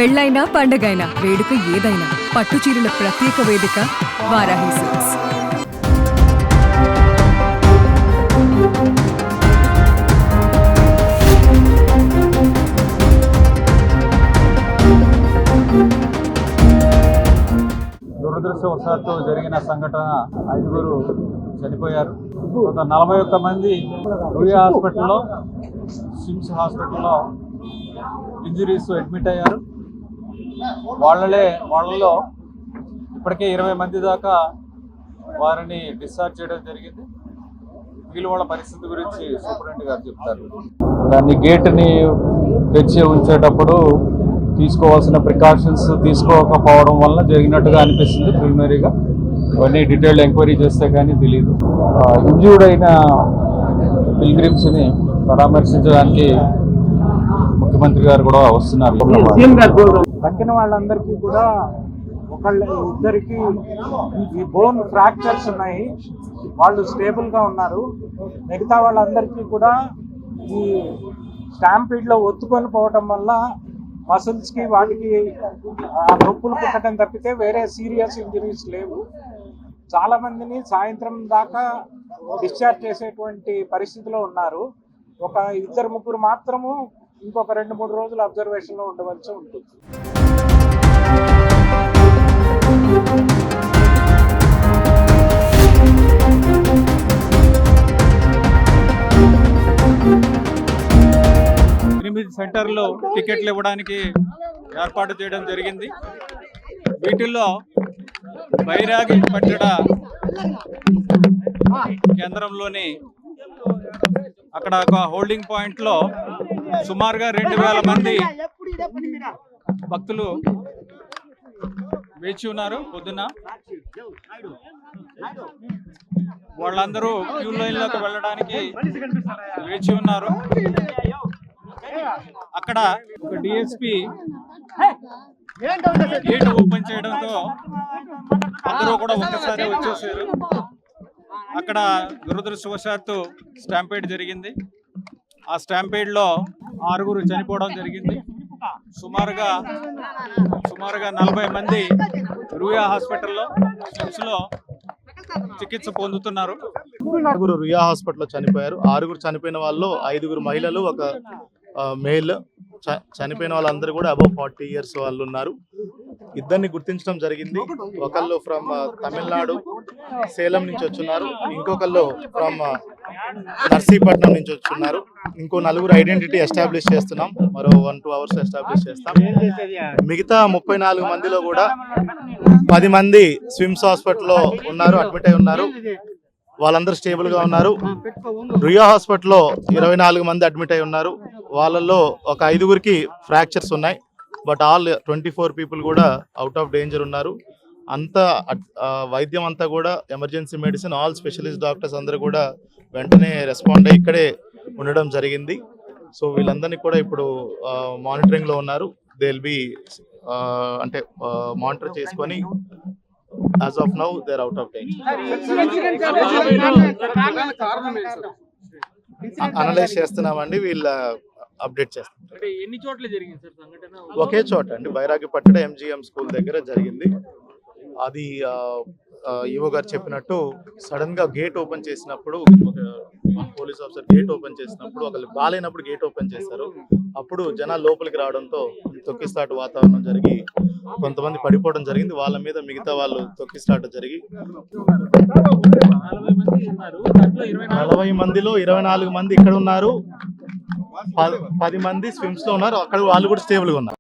పెళ్ళైనా పండగైనా వేడుక ఏదైనా పట్టు చీరల ప్రత్యేక వేదిక వారాహి సిల్క్స్. దురదృష్టవశాత్తు జరిగిన సంఘటన 5 చనిపోయారు. 41 మంది రూయా హాస్పిటల్లో, సిమ్స్ హాస్పిటల్లో ఇంజరీస్ అడ్మిట్ అయ్యారు. వాళ్ళలో ఇప్పటికే 20 మంది దాకా వారిని డిశ్చార్జ్ చేయడం జరిగింది. వీళ్ళు వాళ్ళ పరిస్థితి గురించి సూపరింటెండెంట్ గారు చెప్తారు. దాన్ని గేట్ని తెచ్చి ఉంచేటప్పుడు తీసుకోవాల్సిన ప్రికాషన్స్ తీసుకోకపోవడం వల్ల జరిగినట్టుగా అనిపిస్తుంది ప్రిలిమినరీగా. ఇవన్నీ డీటెయిల్డ్ ఎంక్వైరీ చేస్తే కానీ తెలియదు. ఇంజ్యూర్డ్ అయిన పిల్గ్రిమ్స్ని పరామర్శించడానికి ముఖ్యమంత్రి గారు కూడా వస్తున్నారు. తగ్గిన వాళ్ళందరికీ కూడా ఇద్దరికి ఈ బోన్ ఫ్రాక్చర్స్ ఉన్నాయి, వాళ్ళు స్టేబుల్గా ఉన్నారు. మిగతా వాళ్ళందరికీ కూడా ఈ స్టాంపీడ్లో ఒత్తుకొని పోవటం వల్ల మసిల్స్కి వాటికి నొప్పులు పుట్టడం తప్పితే వేరే సీరియస్ ఇంజరీస్ లేవు. చాలా మందిని సాయంత్రం దాకా డిశ్చార్జ్ చేసేటువంటి పరిస్థితిలో ఉన్నారు. ఒక 2-3 మాత్రము ఇంకొక 2-3 రోజులు అబ్జర్వేషన్లో ఉండవలసి ఉంటుంది. సెంటర్లో టికెట్లు ఇవ్వడానికి ఏర్పాటు చేయడం జరిగింది. వీటిల్లో బైరాగి పట్టణ కేంద్రంలోని అక్కడ ఒక హోల్డింగ్ పాయింట్లో సుమారుగా 2000 మంది భక్తులు వేచి ఉన్నారు. పొద్దున వాళ్ళందరూ క్యూ లైన్లోకి వెళ్ళడానికి వేచి ఉన్నారు. అక్కడ ఒక డిఎస్పి గేట్ ఓపెన్ చేయడంతో అందరూ కూడా ఒక్కసారి వచ్చేసారు. అక్కడ దురదృష్టవశాత్తు స్టాంపేడ్ జరిగింది. ఆ స్టాంపేడ్లో 6 చనిపోవడం జరిగింది. సుమారుగా 40 మంది రూయా హాస్పిటల్లో, సిమ్స్లో చికిత్స పొందుతున్నారు. 6 రూయా హాస్పిటల్లో చనిపోయారు. 6 చనిపోయిన వాళ్ళు 5 మహిళలు, ఒక మేల్. చనిపోయిన వాళ్ళందరూ కూడా అబౌవ్ 40 years వాళ్ళు ఉన్నారు. ఇద్దరిని గుర్తించడం జరిగింది. ఒకళ్ళు ఫ్రమ్ తమిళనాడు సేలం నుంచి వచ్చున్నారు, ఇంకొకళ్ళు ఫ్రమ్ నర్సీపట్నం నుంచి వచ్చున్నారు. ఇంకో 4 ఐడెంటిటీ ఎస్టాబ్లిష్ చేస్తున్నాం. మరో 1-2 hours ఎస్టాబ్లిష్ చేస్తాం. మిగతా 34 మందిలో కూడా 10 మంది స్విమ్స్ హాస్పిటల్లో ఉన్నారు, అడ్మిట్ అయి ఉన్నారు. వాళ్ళందరూ స్టేబుల్ గా ఉన్నారు. రుయా హాస్పిటల్లో 24 మంది అడ్మిట్ అయి ఉన్నారు. వాళ్ళల్లో ఒక 5 ఫ్రాక్చర్స్ ఉన్నాయి. బట్ ఆల్ 24 పీపుల్ కూడా అవుట్ ఆఫ్ డేంజర్ ఉన్నారు. అంతా వైద్యం అంతా కూడా emergency medicine, all specialist doctors అందరూ కూడా వెంటనే రెస్పాండ్ అయ్యి ఇక్కడే ఉండడం జరిగింది. సో వీళ్ళందరినీ కూడా ఇప్పుడు మానిటరింగ్ లో ఉన్నారు. దే విల్ బి అంటే మానిటర్ చేసుకొని as of now they are out of danger. Analyse చేస్తున్నామండి, వీళ్ళ అప్డేట్ చేస్తాం. ఎన్ని చోట్ల జరిగింది సార్ సంఘటన? ఒకే చోట అండి, బైరాగి పట్టణ MGM స్కూల్ దగ్గర జరిగింది. అది ఈవో గారు చెప్పినట్టు సడన్ గా గేట్ ఓపెన్ చేసినప్పుడు, పోలీస్ ఆఫీసర్ గేట్ ఓపెన్ చేసినప్పుడు ఒకళ్ళు బాగాలేనప్పుడు గేట్ ఓపెన్ చేశారు. అప్పుడు జనాలు లోపలికి రావడంతో తొక్కిస్తాటు వాతావరణం జరిగి కొంతమంది పడిపోవడం జరిగింది. వాళ్ళ మీద మిగతా వాళ్ళు తొక్కిస్తాట జరిగి 40 మందిలో 24 మంది ఇక్కడ ఉన్నారు, 10 మంది స్విమ్స్ లో ఉన్నారు. అక్కడ వాళ్ళు కూడా స్టేబుల్ గా ఉన్నారు.